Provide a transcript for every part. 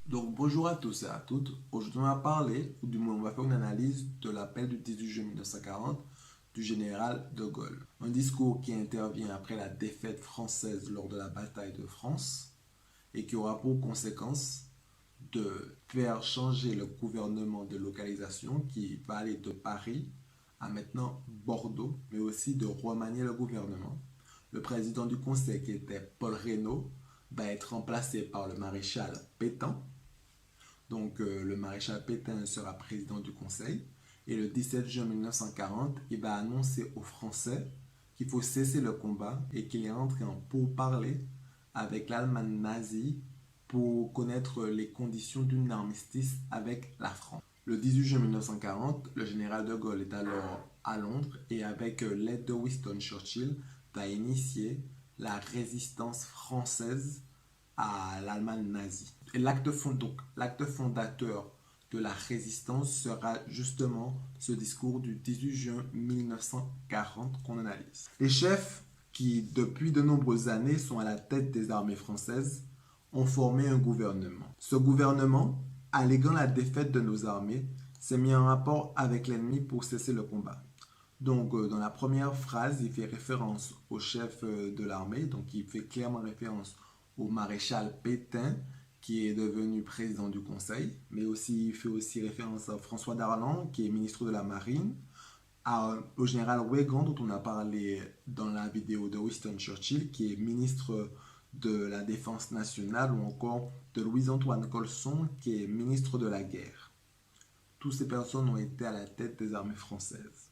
Donc bonjour à tous et à toutes. Aujourd'hui on va parler, ou du moins on va faire une analyse de l'appel du 18 juin 1940 du général de Gaulle. Un discours qui intervient après la défaite française lors de la bataille de France et qui aura pour conséquence de faire changer le gouvernement de localisation qui va aller de Paris à maintenant Bordeaux, mais aussi de remanier le gouvernement. Le président du conseil qui était Paul Reynaud va être remplacé par le maréchal Pétain. Donc le maréchal Pétain sera président du Conseil. Et le 17 juin 1940, il va annoncer aux Français qu'il faut cesser le combat et qu'il est entré en pourparlers avec l'Allemagne nazie pour connaître les conditions d'un armistice avec la France. Le 18 juin 1940, le général de Gaulle est alors à Londres et avec l'aide de Winston Churchill va initier la résistance française à l'Allemagne nazie. Et l'acte fondateur de la résistance sera justement ce discours du 18 juin 1940 qu'on analyse. Les chefs qui, depuis de nombreuses années, sont à la tête des armées françaises, ont formé un gouvernement. Ce gouvernement, alléguant la défaite de nos armées, s'est mis en rapport avec l'ennemi pour cesser le combat. Donc, dans la première phrase, il fait référence au chef de l'armée, donc il fait clairement référence au maréchal Pétain, qui est devenu président du Conseil, mais aussi, il fait aussi référence à François Darlan, qui est ministre de la Marine, au général Weygand, dont on a parlé dans la vidéo de Winston Churchill, qui est ministre de la Défense nationale, ou encore de Louis-Antoine Colson, qui est ministre de la Guerre. Toutes ces personnes ont été à la tête des armées françaises.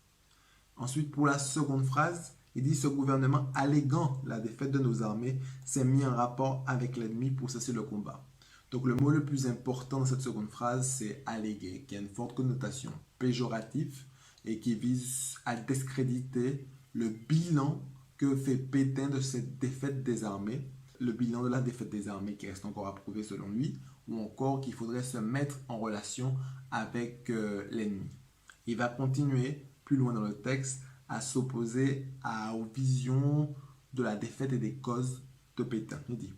Ensuite, pour la seconde phrase, il dit: ce gouvernement, alléguant la défaite de nos armées, s'est mis en rapport avec l'ennemi pour cesser le combat. Donc le mot le plus important dans cette seconde phrase, c'est alléguer, qui a une forte connotation péjorative et qui vise à discréditer le bilan que fait Pétain de cette défaite des armées, le bilan de la défaite des armées qui reste encore à prouver selon lui, ou encore qu'il faudrait se mettre en relation avec l'ennemi. Il va continuer plus loin dans le texte à s'opposer aux visions de la défaite et des causes de Pétain. Il dit: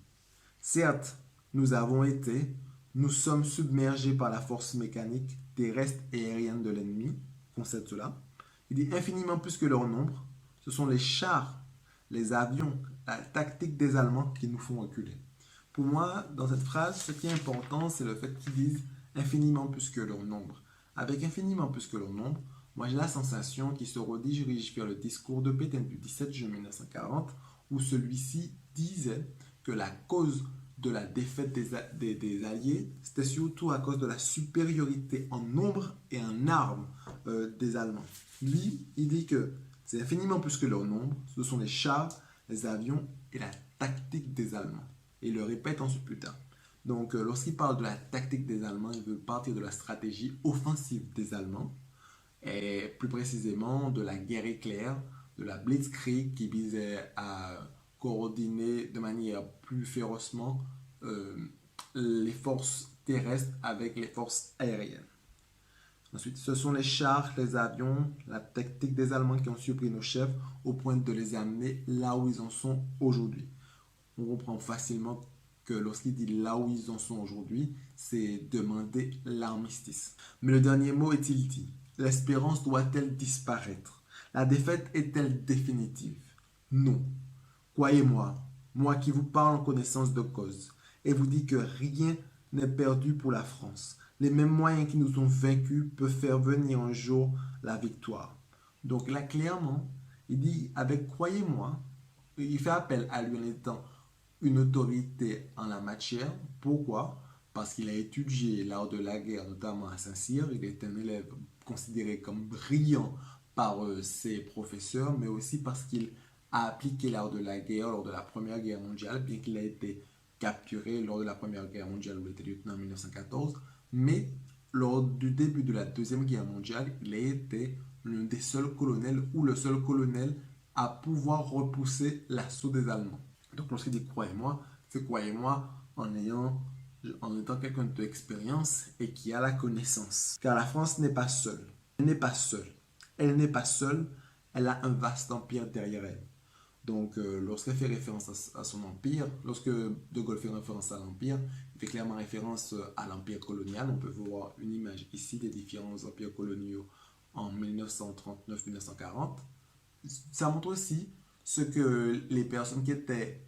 certes, nous sommes submergés par la force mécanique, terrestre et aérienne de l'ennemi, concède cela. Il dit infiniment plus que leur nombre, ce sont les chars, les avions, la tactique des Allemands qui nous font reculer. Pour moi, dans cette phrase, ce qui est important, c'est le fait qu'ils disent infiniment plus que leur nombre. Avec infiniment plus que leur nombre, moi j'ai la sensation qu'ils se redirigent vers le discours de Pétain du 17 juin 1940, où celui-ci disait que la cause de la défaite des Alliés, c'était surtout à cause de la supériorité en nombre et en armes des Allemands. Lui, il dit que c'est infiniment plus que leur nombre, ce sont les chars, les avions et la tactique des Allemands. Et il le répète ensuite plus tard. Donc, lorsqu'il parle de la tactique des Allemands, il veut partir de la stratégie offensive des Allemands, et plus précisément de la guerre éclair, de la Blitzkrieg qui visait à coordonner de manière plus férocement les forces terrestres avec les forces aériennes. Ensuite, ce sont les chars, les avions, la tactique des Allemands qui ont surpris nos chefs au point de les amener là où ils en sont aujourd'hui. On comprend facilement que lorsqu'il dit là où ils en sont aujourd'hui, c'est demander l'armistice. Mais le dernier mot est-il dit? L'espérance doit-elle disparaître? La défaite est-elle définitive? Non. Croyez-moi, moi qui vous parle en connaissance de cause, et vous dis que rien n'est perdu pour la France. Les mêmes moyens qui nous ont vaincus peuvent faire venir un jour la victoire. Donc là, clairement, il dit avec croyez-moi, il fait appel à lui en étant une autorité en la matière. Pourquoi? Parce qu'il a étudié l'art de la guerre, notamment à Saint-Cyr. Il est un élève considéré comme brillant par ses professeurs, mais aussi parce qu'il a appliqué l'art de la guerre lors de la Première Guerre mondiale, bien qu'il ait été capturé lors de la Première Guerre mondiale où il était lieutenant en 1914. Mais lors du début de la Deuxième Guerre mondiale, il a été l'un des seuls colonels ou le seul colonel à pouvoir repousser l'assaut des Allemands. Donc lorsqu'il dit croyez-moi, c'est croyez-moi en étant quelqu'un d'expérience et qui a la connaissance. Car la France n'est pas seule. Elle n'est pas seule. Elle n'est pas seule. Elle a un vaste empire derrière elle. Donc lorsqu'elle fait référence à son empire, lorsque De Gaulle fait référence à l'empire, il fait clairement référence à l'empire colonial. On peut voir une image ici des différents empires coloniaux en 1939-1940. Ça montre aussi ce que les personnes qui étaient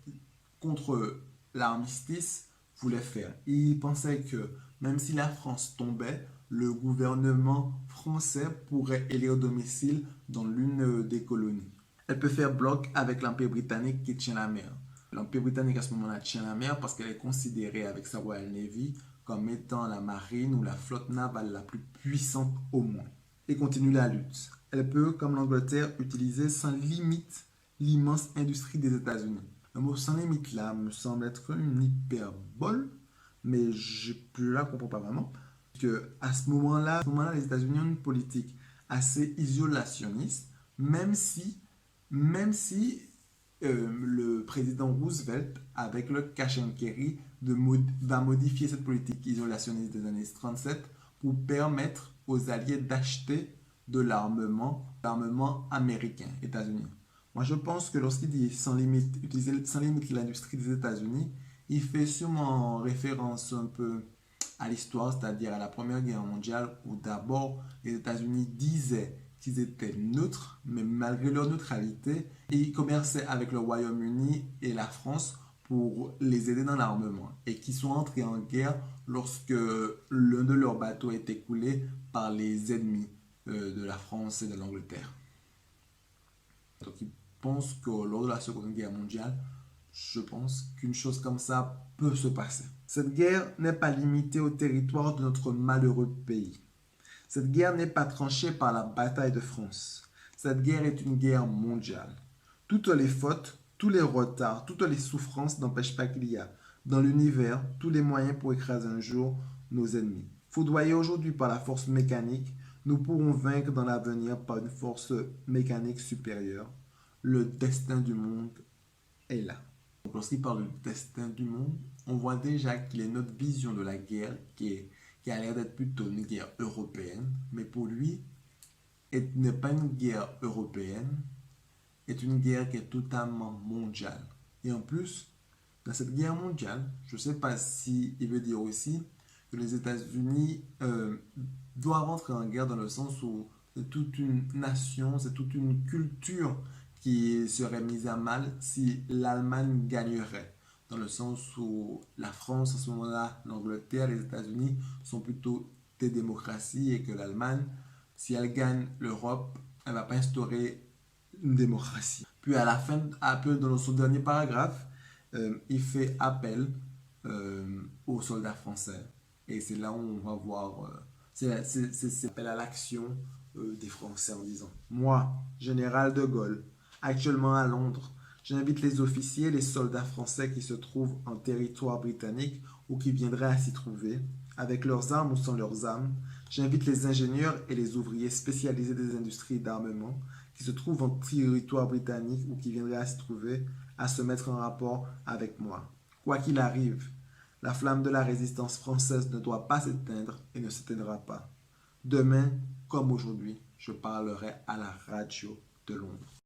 contre l'armistice voulaient faire. Ils pensaient que même si la France tombait, le gouvernement français pourrait élire domicile dans l'une des colonies. Elle peut faire bloc avec l'Empire britannique qui tient la mer. L'Empire britannique à ce moment-là tient la mer parce qu'elle est considérée avec sa Royal Navy comme étant la marine ou la flotte navale la plus puissante au monde. Et continue la lutte. Elle peut, comme l'Angleterre, utiliser sans limite l'immense industrie des États-Unis. Le mot sans limite là me semble être une hyperbole, mais je ne la comprends pas vraiment. Que à ce moment-là, les États-Unis ont une politique assez isolationniste, même si le président Roosevelt, avec le cash and carry, va modifier cette politique isolationniste des années 37 pour permettre aux Alliés d'acheter de l'armement américain, États-Unis. Moi, je pense que lorsqu'il dit sans limite, utiliser sans limite l'industrie des États-Unis, il fait sûrement référence un peu à l'histoire, c'est-à-dire à la Première Guerre mondiale, où d'abord les États-Unis disaient qu'ils étaient neutres, mais malgré leur neutralité, ils commerçaient avec le Royaume-Uni et la France pour les aider dans l'armement, et qui sont entrés en guerre lorsque l'un de leurs bateaux a été coulé par les ennemis de la France et de l'Angleterre. Donc ils pensent que lors de la Seconde Guerre mondiale, je pense qu'une chose comme ça peut se passer. Cette guerre n'est pas limitée au territoire de notre malheureux pays. Cette guerre n'est pas tranchée par la bataille de France. Cette guerre est une guerre mondiale. Toutes les fautes, tous les retards, toutes les souffrances n'empêchent pas qu'il y a dans l'univers tous les moyens pour écraser un jour nos ennemis. Foudroyés aujourd'hui par la force mécanique, nous pourrons vaincre dans l'avenir par une force mécanique supérieure. Le destin du monde est là. Lorsqu'il parle du destin du monde, on voit déjà qu'il est notre vision de la guerre qui a l'air d'être plutôt une guerre européenne, mais pour lui, n'est pas une guerre européenne, est une guerre qui est totalement mondiale. Et en plus, dans cette guerre mondiale, je ne sais pas si il veut dire aussi que les États-Unis doivent entrer en guerre dans le sens où c'est toute une nation, c'est toute une culture qui serait mise à mal si l'Allemagne gagnerait. Dans le sens où la France, à ce moment-là, l'Angleterre, les États-Unis sont plutôt des démocraties et que l'Allemagne, si elle gagne l'Europe, elle ne va pas instaurer une démocratie. Puis à la fin, dans son dernier paragraphe, il fait appel aux soldats français. Et c'est là où on va voir, c'est appel à l'action des Français en disant: moi, général de Gaulle, actuellement à Londres, j'invite les officiers et les soldats français qui se trouvent en territoire britannique ou qui viendraient à s'y trouver, avec leurs armes ou sans leurs armes. J'invite les ingénieurs et les ouvriers spécialisés des industries d'armement qui se trouvent en territoire britannique ou qui viendraient à s'y trouver, à se mettre en rapport avec moi. Quoi qu'il arrive, la flamme de la résistance française ne doit pas s'éteindre et ne s'éteindra pas. Demain, comme aujourd'hui, je parlerai à la radio de Londres.